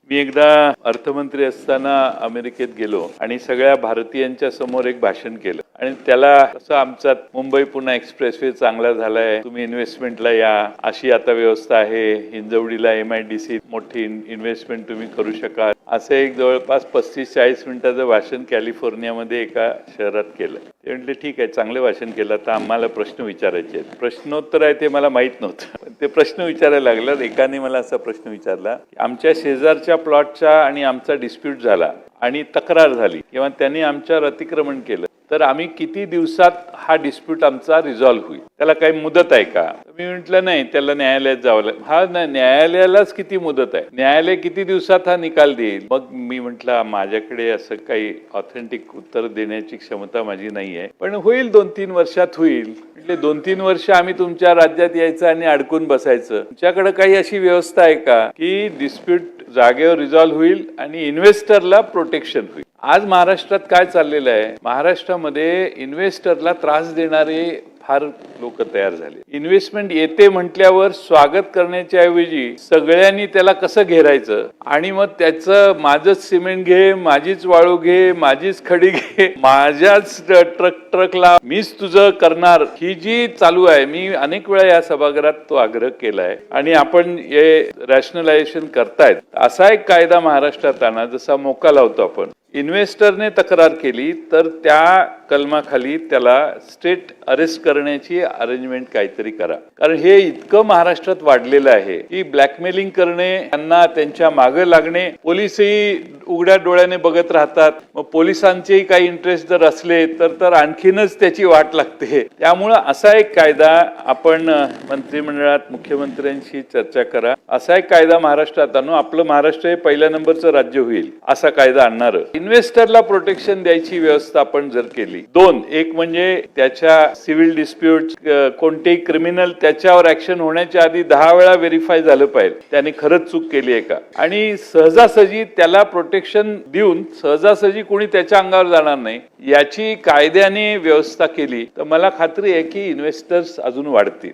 मी एकदा अर्थमंत्री असताना अमेरिकेत गेलो आणि सगळ्या भारतीयांच्या समोर एक भाषण केलं आणि त्याला असं आमचा मुंबई पुणे एक्सप्रेसवे चांगला झालाय, तुम्ही इन्व्हेस्टमेंटला या, अशी आता व्यवस्था आहे, हिंजवडीला MIDC मोठी इन्व्हेस्टमेंट तुम्ही करू शकाल, असं एक जवळपास 35-40 मिनिटाचं भाषण कॅलिफोर्नियामध्ये एका शहरात केलं. ते म्हटले ठीक आहे, चांगलं भाषण केलं, तर आम्हाला प्रश्न विचारायचे आहेत. प्रश्नोत्तर आहे ते मला माहित नव्हतं, पण ते प्रश्न विचारायला लागलं. एकाने मला असा प्रश्न विचारला की आमच्या शेजारच्या प्लॉटचा आणि आमचा डिस्प्यूट झाला आणि तक्रार झाली किंवा त्यांनी आमच्यावर अतिक्रमण केलं, तर आम्ही किती दिवसात हा डिस्प्यूट आमचा रिझॉल्व्ह होईल, त्याला काही मुदत आहे का? मी म्हटलं नाही, त्याला न्यायालयात जावं लागेल. हा नाही, न्यायालयालाच किती मुदत आहे, न्यायालय किती दिवसात हा निकाल देईल? मग मी म्हटलं माझ्याकडे असं काही ऑथेंटिक उत्तर देण्याची क्षमता माझी नाही आहे, पण होईल 2-3 वर्षात होईल. म्हटले 2-3 वर्ष आम्ही तुमच्या राज्यात यायचं आणि अडकून बसायचं, तुमच्याकडे काही अशी व्यवस्था आहे का की डिस्प्यूट जागेवर रिझॉल्व्ह होईल आणि इन्व्हेस्टरला प्रोटेक्शन होईल? आज महाराष्ट्रात काय चाललेलं आहे, महाराष्ट्रामध्ये इन्व्हेस्टरला त्रास देणारे फार लोक तयार झाले. इन्व्हेस्टमेंट येते म्हटल्यावर स्वागत करण्याच्या ऐवजी सगळ्यांनी त्याला कसं घेरायचं आणि मग त्याचं माझंच सिमेंट घे, माझीच वाळू घे, माझीच खडी घे, माझ्याच ट्रकला मीच तुझं करणार, ही जी चालू आहे. मी अनेक वेळा या सभागृहात तो आग्रह केलाय आणि आपण हे रॅशनलायझेशन करतायत. असा एक कायदा महाराष्ट्रात आणा जसा मोका लावतो आपण. इन्व्हेस्टरने तक्रार केली तर त्या कलमाखाली त्याला स्टेट अरेस्ट करण्याची अरेंजमेंट काहीतरी करा, कारण हे इतकं महाराष्ट्रात वाढलेलं आहे की ब्लॅकमेलिंग करणे, त्यांना त्यांच्या मागे लागणे, पोलिसही उघड्या डोळ्याने बघत राहतात. मग पोलिसांचेही काही इंटरेस्ट जर असले तर आणखीनच त्याची वाट लागते. त्यामुळं असा एक कायदा आपण मंत्रिमंडळात मुख्यमंत्र्यांशी चर्चा करा, असा एक कायदा महाराष्ट्रात आणू. आपलं महाराष्ट्र हे पहिल्या नंबरचं राज्य होईल असा कायदा आणणार. इन्व्हेस्टरला प्रोटेक्शन द्यायची व्यवस्था आपण जर केली, दोन, एक म्हणजे त्याच्या सिव्हिल डिस्प्यूट, कोणतेही क्रिमिनल त्याच्यावर ऍक्शन होण्याच्या आधी 10 वेळा व्हेरीफाय झालं पाहिजे त्याने खरंच चूक केली आहे का, आणि सहजासहजी त्याला प्रोटेक्शन देऊन सहजासहजी कोणी त्याच्या अंगावर जाणार नाही, याची कायद्याने व्यवस्था केली तर मला खात्री आहे की इन्व्हेस्टर्स अजून वाढतील.